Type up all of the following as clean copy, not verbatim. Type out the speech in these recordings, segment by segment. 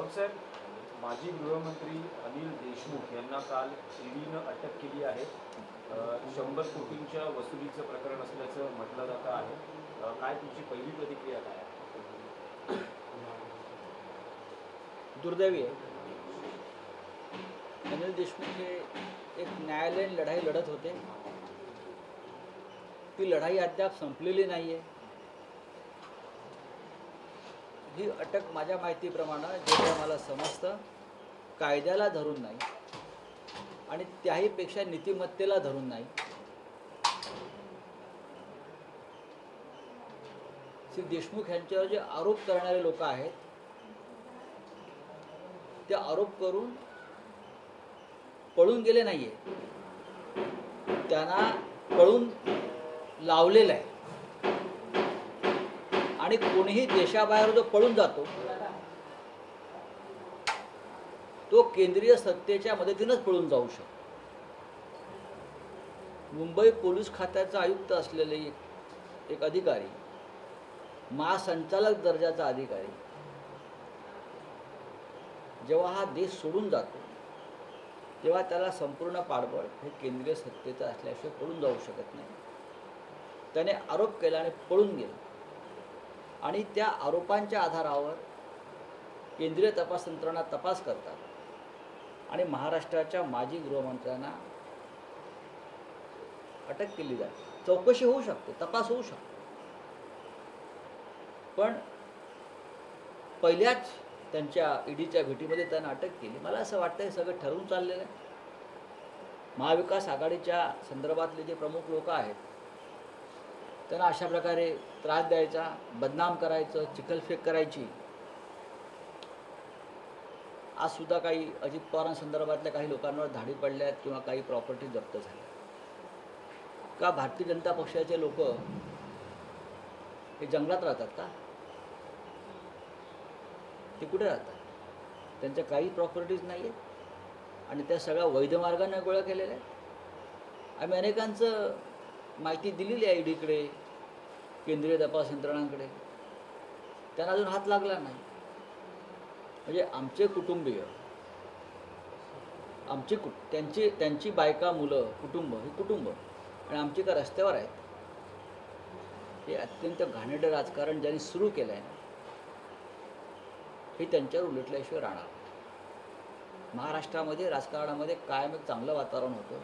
राऊत साहेब, माजी गृहमंत्री अनिल देशमुख यांना काल ईडीनं अटक केली आहे. 100 कोटींच्या वसुलीचं प्रकरण असल्याचं म्हटलं जातं आहे. काय तुमची पहिली प्रतिक्रिया काय आहे? दुर्दैवी आहे. अनिल देशमुख हे एक न्यायालयीन लढाई लढत होते. ती लढाई अद्याप संपलेली नाही आहे. ही अटक माझ्या माहितीप्रमाणे जे काही मला समजतं कायद्याला धरून नाही आणि त्याहीपेक्षा नीतिमत्तेला धरून नाही. श्री देशमुख यांच्यावर जे आरोप करणारे लोक आहेत ते आरोप करून पळून गेले नाहीये, त्यांना पळून लावलेलं आहे. आणि कोणीही देशाबाहेर जो पळून जातो तो केंद्रीय सत्तेच्या मदतीनंच पळून जाऊ शकतो. मुंबई पोलीस खात्याचा आयुक्त असलेले एक अधिकारी, महासंचालक दर्जाचा अधिकारी जेव्हा हा देश सोडून जातो तेव्हा त्याला संपूर्ण पाठबळ हे केंद्रीय सत्तेचं असल्याशिवाय पळून जाऊ शकत नाही. त्याने आरोप केला आणि पळून गेला आणि त्या आरोपांच्या आधारावर केंद्रीय तपास यंत्रणा तपास करतात आणि महाराष्ट्राच्या माजी गृहमंत्र्यांना अटक केली जाते. चौकशी होऊ शकते, तपास होऊ शकतो. पण पहिल्याच त्यांच्या ईडीच्या भेटीमध्ये त्यांना अटक केली. मला असं वाटतं हे सगळं ठरवून चाललेलं आहे. महाविकास आघाडीच्या संदर्भातले जे प्रमुख लोक आहेत त्यांना अशा प्रकारे त्रास द्यायचा, बदनाम करायचं, चिखलफेक करायची. आज सुद्धा काही अजित पवारांसंदर्भातल्या काही लोकांवर धाडी पडल्या आहेत किंवा काही प्रॉपर्टी जप्त झाल्या. का भारतीय जनता पक्षाचे लोक हे जंगलात राहतात का? ते कुठे राहतात? त्यांच्या काही प्रॉपर्टीज नाही आहेत आणि त्या सगळ्या वैध मार्गाने गोळा केलेल्या आहेत. आम्ही अनेकांचं माहिती दिलेली आहे ईडीकडे, केंद्रीय तपास यंत्रणांकडे. त्यांना अजून हात लागला नाही. म्हणजे आमचे कुटुंबीय, त्यांची बायका, मुलं, कुटुंब हे कुटुंब आणि आमची का रस्त्यावर आहेत. हे अत्यंत घाणेरडं राजकारण ज्यांनी सुरू केलं आहे ना, हे त्यांच्यावर उलटल्याशिवाय राहणार. महाराष्ट्रामध्ये राजकारणामध्ये कायम एक चांगलं वातावरण होतं,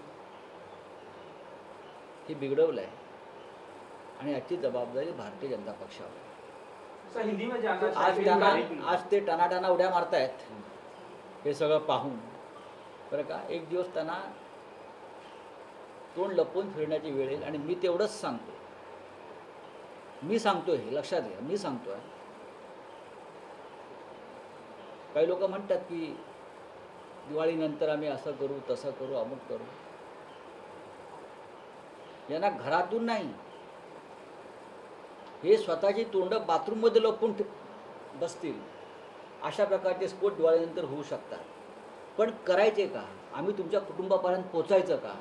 हे बिघडवलं आहे आणि याची जबाबदारी भारतीय जनता पक्षावर. आज ते टनाटना उड्या मारतायत हे सगळं पाहून. बरं का, एक दिवस त्यांना तोंड लपवून फिरण्याची वेळ येईल. आणि मी तेवढंच सांगतो, हे लक्षात घ्या, मी सांगतोय. काही लोक म्हणतात की दिवाळीनंतर आम्ही असं करू, तसं करू, अमुक करू. यांना घरातून नाही, हे स्वतःची तोंड बाथरूममध्ये लपवून बसतील. अशा प्रकारचे स्फोट दिवाळीनंतर होऊ शकतात. पण करायचे का? आम्ही तुमच्या कुटुंबापर्यंत पोचायचं का?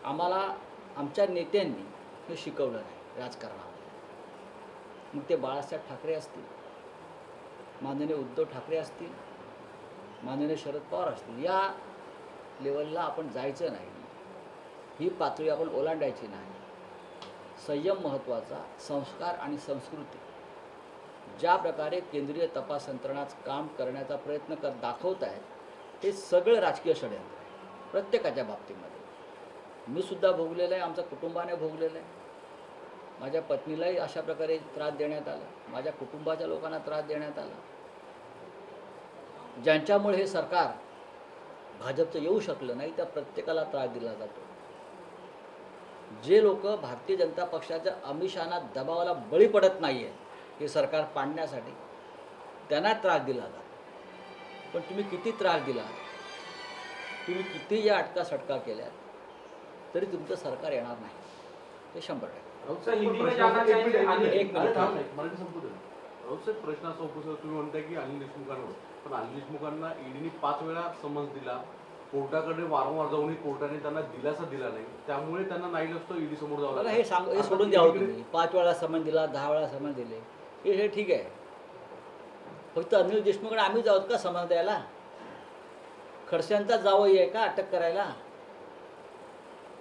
आम्हाला आमच्या नेत्यांनी हे शिकवलं नाही राजकारणामध्ये. मग ते बाळासाहेब ठाकरे असतील, माननीय उद्धव ठाकरे असतील, माननीय शरद पवार असतील, या लेवलला आपण जायचं नाही. ही पातळी आपण ओलांडायची नाही. संयम महत्त्वाचा, संस्कार आणि संस्कृती. ज्या प्रकारे केंद्रीय तपास यंत्रणाच काम करण्याचा प्रयत्न दाखवत आहेत हे सगळं राजकीय षडयंत्र आहे प्रत्येकाच्या बाबतीमध्ये. मी सुद्धा भोगलेलं आहे, आमच्या कुटुंबाने भोगलेलं आहे. माझ्या पत्नीलाही अशा प्रकारे त्रास देण्यात आला, माझ्या कुटुंबाच्या लोकांना त्रास देण्यात आला. ज्यांच्यामुळे हे सरकार भाजपचं येऊ शकलं नाही त्या प्रत्येकाला त्रास दिला जातो. जे लोक भारतीय जनता पक्षाच्या आमिषांना, दबावाला बळी पडत नाही आहेत हे सरकार पाडण्यासाठी, त्यांना त्रास दिला जातो. पण तुम्ही किती त्रास दिला, तुम्ही किती या अटका सटका केल्या तरी तुमचं सरकार येणार नाही, ते 100%. प्रश्न असा उपसर तुम्ही म्हणताय की अनिल देशमुखांवर, पण अनिल देशमुखांना ईडीने 5 वेळा समन्स दिला, कोर्टाकडे वारंवार जाऊन कोर्टाने त्यांना दिलासा दिला नाही, त्यामुळे त्यांना नाही असतो ईडी समोर जावं लागलं. हे सोडून द्यावं तुम्ही. 5 वेळा समन्स दिला, 10 वेळा समन्स दिले, हे ठीक आहे. फक्त अनिल देशमुखकडे आम्ही जाऊत का समज द्यायला? खडसेंचा जावई आहे का अटक करायला?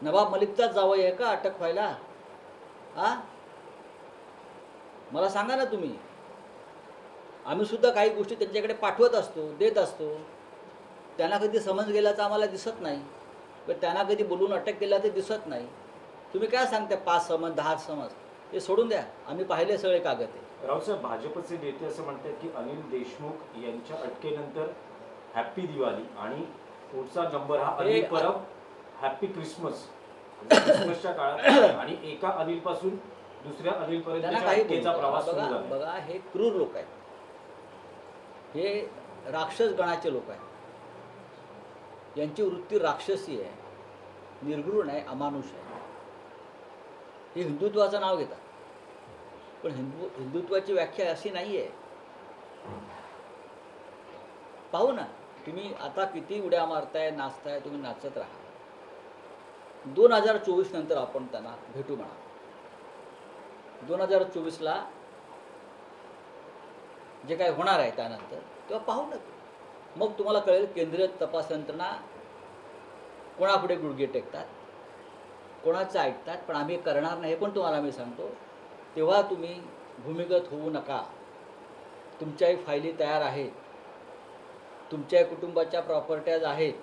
नवाब मलिकचाच जावई आहे का अटक व्हायला? आ मला सांगा ना तुम्ही. आम्ही सुद्धा काही गोष्टी त्यांच्याकडे पाठवत असतो, देत असतो. त्यांना कधी समज गेल्याचं आम्हाला दिसत नाही, पण त्यांना कधी बोलून अटक केल्याचं दिसत नाही. तुम्ही काय सांगता 5 समज 10 समज? हे सोडून द्या, आम्ही पाहिले सगळे कागद आहे. रावसाहेब, भाजपचे नेते असं म्हणतात की अनिल देशमुख यांच्या अटकेनंतर हॅप्पी दिवाळी आणि पुढचा नंबर हा अनिल परब हॅप्पी क्रिसमस, क्रिसमसच्या काळात आणि एका अनिल पासून दुसऱ्या अनिल त्यांना पर्यंत काही अटकेचा प्रवास सुरू बघा झाला. बघा, हे क्रूर लोक आहेत, हे राक्षस गणाचे लोक आहेत. यांची वृत्ती राक्षसी आहे, निर्घृण आहे, अमानुष आहे. हे हिंदुत्वाचं नाव घेतात, पण हिंदुत्वाची व्याख्या अशी नाही आहे. पाहू ना, तुम्ही आता किती उड्या मारताय, नाचताय, तुम्ही नाचत राहा. 2024 नंतर आपण त्यांना भेटू म्हणा. 2024ला जे काय होणार आहे त्यानंतर तेव्हा पाहू ना. मग तुम्हाला कळेल केंद्रीय तपास यंत्रणा कोणापुढे गुडघे टेकतात, कोणाचं ऐकतात. पण आम्ही करणार नाही, हे पण तुम्हाला मी सांगतो. तेव्हा तुम्ही भूमिगत होऊ नका. तुमच्याही फायली तयार आहेत, तुमच्या कुटुंबाच्या प्रॉपर्ट्याज आहेत,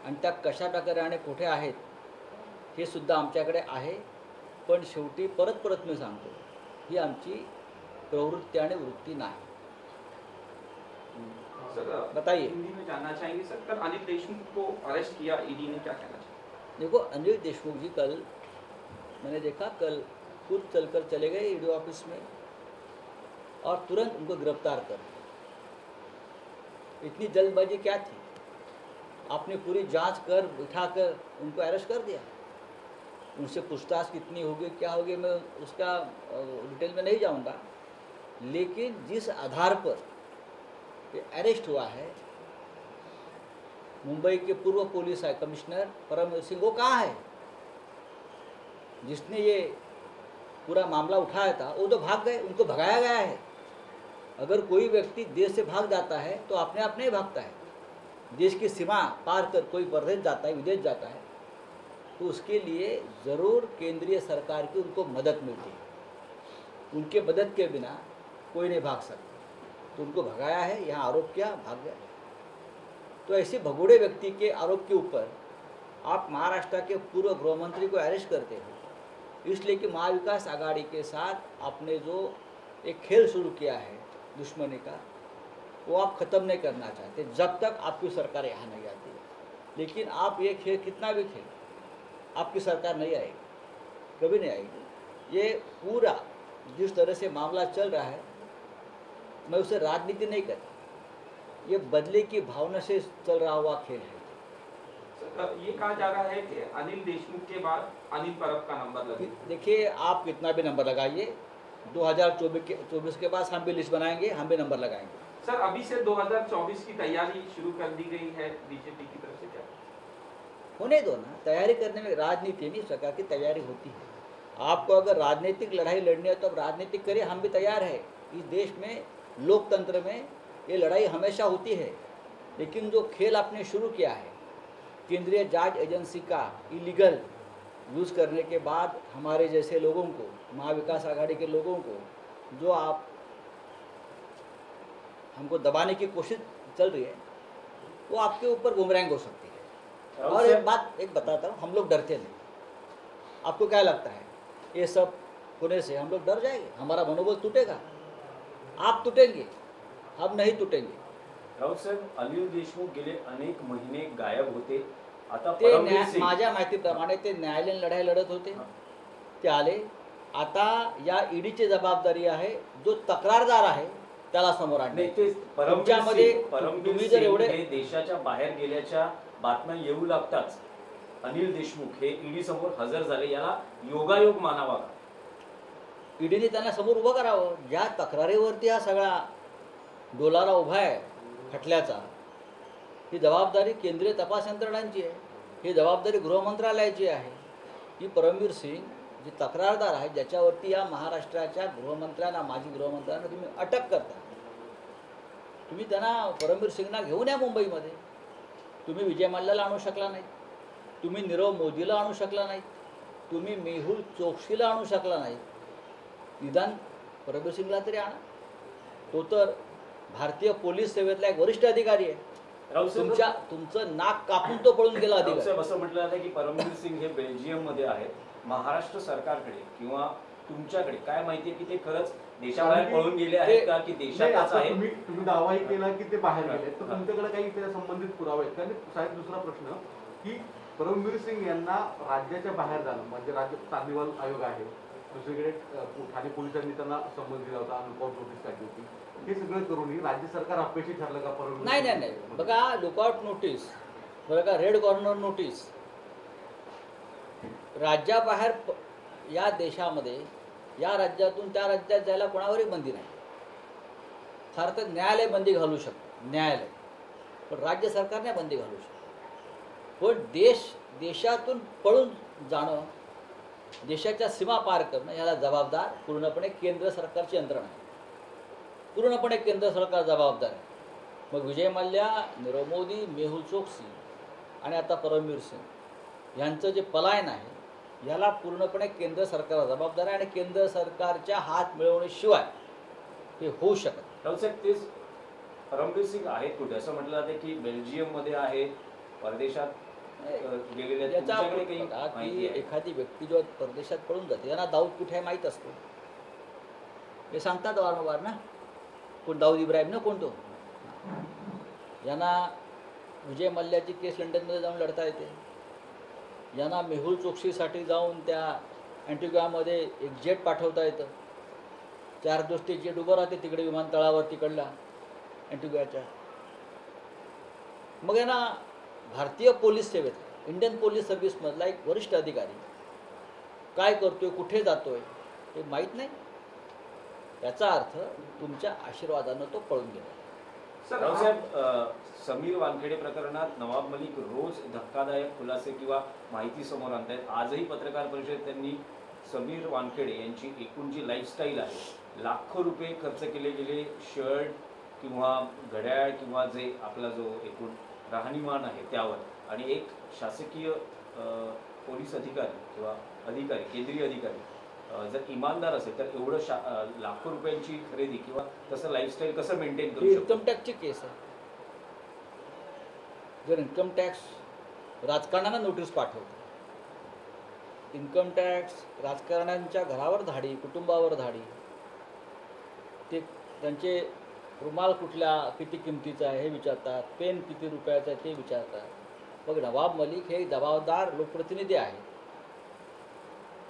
आणि त्या कशा प्रकारे आणि कुठे आहेत हे सुद्धा आमच्याकडे आहे. पण शेवटी परत परत मी सांगतो, ही आमची प्रवृत्ती आणि वृत्ती नाही. सर, बताइए. हिंदी में जानना चाहेंगे सर, कल अनिल देशमुख को अरेस्ट किया ईडी ने, क्या कहना चाहिए? देखो, अनिल देशमुख जी कल मैंने देखा, कल खुद चलकर चले गए ईडी ऑफिस में और तुरंत उनको गिरफ्तार कर. इतनी जल्दबाजी क्या थी? आपने पूरी जांच कर उठाकर उनको अरेस्ट कर दिया. उनसे पूछताछ कितनी होगी, क्या होगी, मैं उसका डिटेल में नहीं जाऊंगा. लेकिन जिस आधार पर ये अरेस्ट हुआ है, मुंबई के पूर्व पुलिस कमिश्नर परमवीर सिंह, वो कहाँ है? जिसने ये पूरा मामला उठाया था वो तो भाग गए, उनको भगाया गया है. अगर कोई व्यक्ति देश से भाग जाता है तो अपने आप नहीं भागता है. देश की सीमा पार कर कोई परदेश जाता है, विदेश जाता है, तो उसके लिए ज़रूर केंद्रीय सरकार की उनको मदद मिलती है. उनके मदद के बिना कोई नहीं भाग सकता. तो उनको भगाया है, यहाँ आरोप किया, भाग गया. तो ऐसे भगोड़े व्यक्ति के आरोप के ऊपर आप महाराष्ट्र के पूर्व गृह मंत्री को अरेस्ट करते हो, इसलिए कि महाविकास आघाड़ी के साथ आपने जो एक खेल शुरू किया है दुश्मनी का, वो आप ख़त्म नहीं करना चाहते जब तक आपकी सरकार यहाँ नहीं आती. लेकिन आप ये खेल कितना भी खेल, आपकी सरकार नहीं आएगी, कभी नहीं आएगी. ये पूरा जिस तरह से मामला चल रहा है, मैं उसे राजनीति नहीं करता, ये बदले की भावना से चल रहा हुआ खेल है. सर, ये कहा जा रहा है कि अनिल देशमुख के बाद अनिल परब का नंबर लगे. देखिए, आप कितना भी नंबर लगाइए, 2024 के बाद हम भी लिस्ट बनाएंगे, हम भी नंबर लगाएंगे. सर, अभी से 2024 की तैयारी शुरू कर दी गई है बीजेपी की तरफ से, क्या? होने दो ना. तैयारी करने में राजनीति में इस प्रकार की तैयारी होती है. आपको अगर राजनीतिक लड़ाई लड़नी है तो अब राजनीतिक करिए, हम भी तैयार है. इस देश में लोकतंत्र में ये लड़ाई हमेशा होती है. लेकिन जो खेल आपने शुरू किया है केंद्रीय जांच एजेंसी का इलीगल यूज़ करने के बाद, हमारे जैसे लोगों को, महाविकास आघाड़ी के लोगों को जो आप हमको दबाने की कोशिश चल रही है, वो आपके ऊपर बुमरैंग हो सकती है. और एक बताता हूँ, हम लोग डरते नहीं. आपको क्या लगता है ये सब होने से हम लोग डर जाएंगे? हमारा मनोबल टूटेगा? आप टूटेंगे, हम नहीं टूटेंगे. राऊत साहेब, अनिल देशमुख गेले अनेक महिने गायब होते. आता ते परमवीर सिंग, माझ्या माहितीप्रमाणे ते न्यायालयीन लढाई लढत होते, ते आले. आता या ईडीची जबाबदारी आहे जो तक्रारदार आहे त्याला समोर आणणे. नाही, ते तुमच्यामध्ये परमवीर तुम्ही जर सिंग एवढे हे देशाच्या बाहेर गेल्याच्या बातम्या येऊ लागताच अनिल देशमुख हे ईडी समोर हजर झाले, याला योगायोग मानावा का? ईडीने त्यांना समोर उभं करावं. ज्या तक्रारीवरती हा सगळा डोलारा उभा आहे खटल्याचा, ही जबाबदारी केंद्रीय तपास यंत्रणांची आहे, ही जबाबदारी गृहमंत्रालयाची आहे. ही परमवीर सिंग जे तक्रारदार आहे, ज्याच्यावरती या महाराष्ट्राच्या गृहमंत्र्यांना, माजी गृहमंत्र्यांना तुम्ही अटक करता, तुम्ही त्यांना परमवीर सिंगना घेऊन या मुंबईमध्ये. तुम्ही विजय मल्ल्याला आणू शकला नाही, तुम्ही नीरव मोदीला आणू शकला नाही, तुम्ही मेहुल चोक्सीला आणू शकला नाही. निदान परमवीर सिंगला तरी आणा. तो तर भारतीय पोलीस सेवेतला एक वरिष्ठ अधिकारी आहे. तुमचं नाक कापून तो पळून गेला अधिकारी. रावसाहेब, असं म्हटलं जातं की परमवीर सिंग हे बेल्जियममध्ये आहेत. महाराष्ट्र सरकारकडे किंवा तुमच्याकडे काय माहिती आहे की ते खरंच देशाबाहेर पळून गेले आहेत का, की नाही, देशातच आता आहे? तुम्ही दावाही केला की ते बाहेर गेले, तर तुमच्याकडे काही त्या संबंधित पुरावे आहेत? कारण साहेब, दुसरा प्रश्न की परमवीर सिंग यांना राज्याच्या बाहेर जाणं, म्हणजे राज्य तारनीवाल आयोग आहे, दुसरीकडे ठाणे पोलिसांनी त्यांना संबंध दिला होता, लुकआउट नोटीस काढली होती, हे सगळं करूनही राज्य सरकार अपयशी ठरलं का परमवीर नाही नाही नाही, बघा लुकआउट नोटीस, बघा रेड कॉर्नर नोटीस, राज्याबाहेर या देशामध्ये या राज्यातून त्या राज्यात जायला कोणावरही बंदी नाही. फार तर न्यायालय बंदी घालू शकतं, न्यायालय, पण राज्य सरकार नाही बंदी घालू शकत. पण देशातून पळून जाणं, देशाच्या सीमा पार करणं याला जबाबदार पूर्णपणे केंद्र सरकारची यंत्रणा आहे. पूर्णपणे केंद्र सरकार जबाबदार आहे. मग विजय मल्ल्या, नीरव मोदी, मेहुल चोक्सी आणि आता परमवीर सिंग यांचं जे पलायन आहे याला पूर्णपणे केंद्र सरकार जबाबदार आहे आणि केंद्र सरकारच्या हात मिळवण्याशिवाय हे होऊ शकत. रावसाहेब, तेच परमवीर सिंग आहेत कुठे? असं म्हटलं जातं की बेल्जियममध्ये आहेत, परदेशात गेलेले आहेत. याचा तुमच्याकडे काही बघा माहिती की आहे? एखादी व्यक्ती जेव्हा परदेशात पळून जाते यांना दाऊद कुठे आहे माहीत असतो. हे सांगतात वारंवार ना, कोण दाऊद इब्राहिम ना, कोण तो. यांना विजय मल्ल्याची केस लंडनमध्ये जाऊन लढता येते. यांना मेहुल चोक्सीसाठी जाऊन त्या अँटिग्वामध्ये एक जेट पाठवता येतं. 4 दिवस ते जेट उभं राहते तिकडे विमानतळावर तिकडला अँटिग्वाच्या. मग यांना भारतीय पोलीस सेवेत, इंडियन पोलीस सर्व्हिसमधला एक वरिष्ठ अधिकारी काय करतोय, कुठे जातोय हे माहीत नाही. याचा अर्थ तुमच्या आशीर्वादानं तो पळून गेला. रावसाहेब, समीर वानखेडे प्रकरणात नवाब मलिक रोज धक्कादायक खुलासे किंवा माहिती समोर आणतायत. आजही पत्रकार परिषदेत त्यांनी समीर वानखेडे यांची एकूण जी लाईफस्टाईल आहे, लाखो रुपये खर्च केले गेले शर्ट किंवा घड्याळ किंवा जे आपला जो एकूण राहणीमान आहे त्यावर, आणि एक शासकीय पोलीस अधिकारी किंवा अधिकारी, केंद्रीय अधिकारी जर इमानदार असेल तर एवढं लाखो रुपयांची खरेदी किंवा तसं लाईफस्टाईल कसं मेंटेन करू शकतो? इन्कम टॅक्सची केस आहे. जर इन्कम टॅक्स राजकारणाला नोटीस पाठवतो, इन्कम टॅक्स राजकारण्यांच्या घरावर धाडी, कुटुंबावर धाडी, ते त्यांचे रुमाल कुठल्या किती किमतीचा आहे हे विचारतात, पेन किती रुपयाचा आहे ते विचारतात. मग नवाब मलिक हे जबाबदार लोकप्रतिनिधी आहेत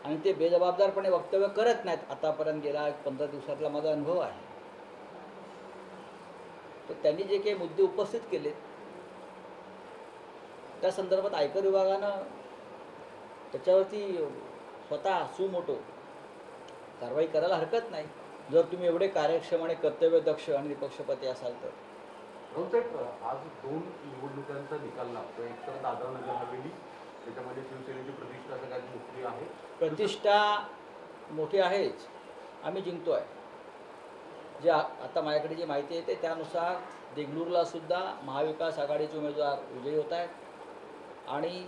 आणि ते बेजबाबदारपणे वक्तव्य करत नाहीत. आतापर्यंत गेला 15 दिवसातला माझा अनुभव आहे. तर त्यांनी जे काही मुद्दे उपस्थित केलेत त्या संदर्भात आयकर विभागानं त्याच्यावरती स्वतः सुमोटो कारवाई करायला हरकत नाही, जर तुम्ही एवढे कार्यक्षम आणि कर्तव्यदक्ष आणि निपक्षपाती असाल तर. रावसाहेब, आज 2 निवडणुकांचा निकाल लागतो. एक तर दादरा नगर हवेली, त्याच्यामध्ये शिवसेनेची प्रतिष्ठा सगळ्यात मोठी आहे. प्रतिष्ठा मोठी आहेच, आम्ही जिंकतो आहे. जे आता माझ्याकडे जी माहिती येते त्यानुसार देगलूरला सुद्धा महाविकास आघाडीचे उमेदवार विजयी होत आहेत आणि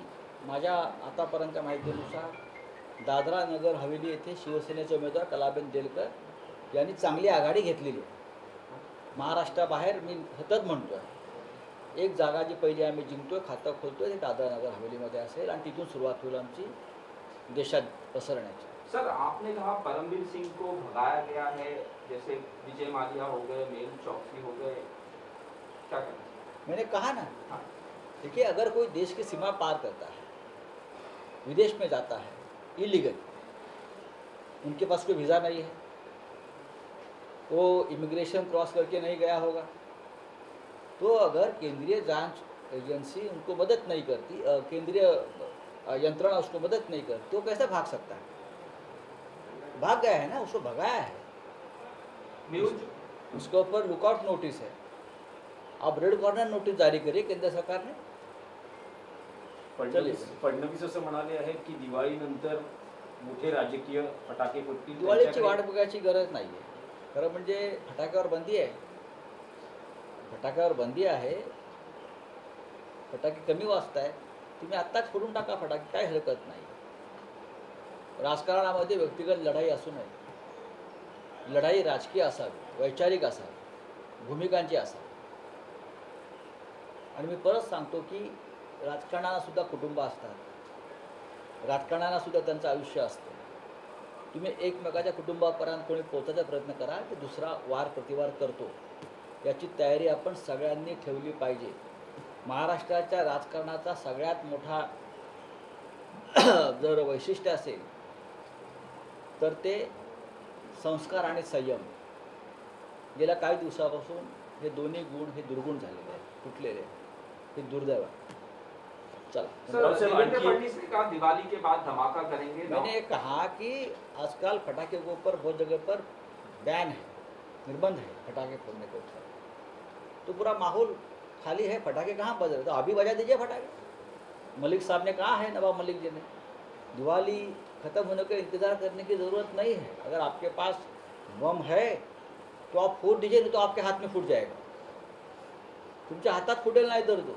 माझ्या आतापर्यंतच्या माहितीनुसार दादरा नगर हवेली येथे शिवसेनेचे उमेदवार कलाबेन देलकर यांनी चांगली आघाडी घेतलेली आहे. महाराष्ट्राबाहेर मी सतत म्हणतो आहे, एक जागा जी पहिली आम्ही जिंकतोय, खातं खोलतोय, ते दादरा नगर हवेलीमध्ये असेल आणि तिथून सुरुवात होईल आमची देशात पसरण्याची. सर, आपने कहा परमवीर सिंह को भगाया गया है, जैसे विजय माल्या हो गए, मेहुल चोक्सी हो गए, क्या कहना? मैंने कहा ना, देखिए अगर कोई देश की सीमा पार करता है, विदेश में जाता है इलीगल, उनके पास कोई वीज़ा नहीं है, वो इमिग्रेशन क्रॉस करके नहीं गया होगा, तो अगर केंद्रीय जांच एजेंसी उनको मदद नहीं करती, केंद्रीय यंत्रणा उसको मदद नहीं करती, तो कैसे भाग सकता है? भाग गया है ना, उसको भगाया है, उसके ऊपर लुकआउट नोटिस है. अब रेड कॉर्नर नोटीस जारी करी केंद्र सरकार ने. फडणवीस असं म्हणाले आहेत की दिवाळीनंतर मोठे राजकीय फटाके फुटतील. दिवाळीची वाट बघायची गरज नाही आहे. खरं म्हणजे फटाक्यावर बंदी आहे, फटाक्यावर बंदी आहे, फटाके कमी वाजताय, तुम्ही आत्ताच फोडून टाका फटाके, काय हरकत नाही. राजकारणामध्ये व्यक्तिगत लढाई असू नये, लढाई राजकीय असावी, वैचारिक असावी, भूमिकांची असावी. आणि मी परत सांगतो की राजकारणाला सुद्धा कुटुंब असतात, राजकारणाला सुद्धा त्यांचं आयुष्य असतं. तुम्ही एकमेकाच्या कुटुंबापर्यंत कोणी पोहोचायचा प्रयत्न करा की दुसरा वार प्रतिवार करतो, याची तयारी आपण सगळ्यांनी ठेवली पाहिजे. महाराष्ट्राच्या राजकारणाचा सगळ्यात मोठा जर वैशिष्ट्य असेल तर ते संस्कार आणि संयम. गेल्या काही दिवसापासून हे दोन्ही गुण हे दुर्गुण झालेले आहेत, तुटलेले आहेत. हे दुर्दैव आहे. चला, सर, देवेंद्र फडणवीस ने कहा दिवाली के बाद धमाका करेंगे. मैंने कहा कि आजकल फटाखे के ऊपर बहुत जगह पर बैन है, निर्बंध है फटाखे फोड़ने के ऊपर. तो पूरा माहौल खाली है, फटाखे कहाँ बज रहे? तो अभी बजा दीजिए फटाखे. मलिक साहब ने कहा है, नवाब मलिक जी ने, दिवाली ख़त्म होने का इंतज़ार करने की ज़रूरत नहीं है. अगर आपके पास बम है तो आप फोड़ दीजिए, नहीं तो आपके हाथ में फूट जाएगा. तुमच्या हातात फुटेल नाही तर तो.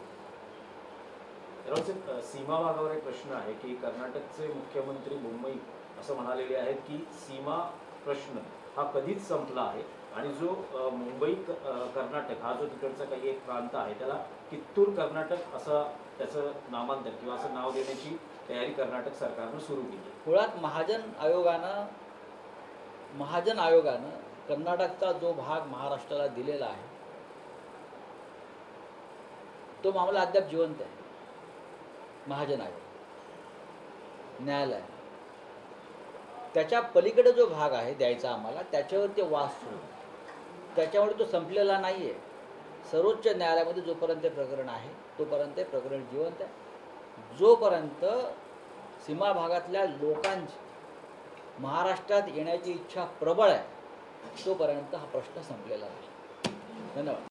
सीमा भागावर एक प्रश्न आहे की कर्नाटकचे मुख्यमंत्री मुंबई असं म्हणालेले आहेत की सीमा प्रश्न हा कधीच संपला आहे आणि जो मुंबई कर्नाटक हा जो तिकडचा काही एक प्रांत आहे त्याला कित्तूर कर्नाटक असं त्याचं नामांतर किंवा असं नाव देण्याची तयारी कर्नाटक सरकारनं सुरू केली. मुळात महाजन आयोगानं कर्नाटकचा जो भाग महाराष्ट्राला दिलेला आहे तो मामला अद्याप जिवंत आहे. महाजन आयोग, न्यायालय, त्याच्या पलीकडे जो भाग आहे द्यायचा आम्हाला, त्याच्यावर ते वाद सुरू, त्याच्यामुळे तो संपलेला नाही आहे. सर्वोच्च न्यायालयामध्ये जोपर्यंत प्रकरण आहे तोपर्यंत ते प्रकरण जिवंत आहे. जोपर्यंत सीमा भागातल्या लोकांची महाराष्ट्रात येण्याची इच्छा प्रबळ आहे तोपर्यंत हा प्रश्न संपलेला नाही. धन्यवाद.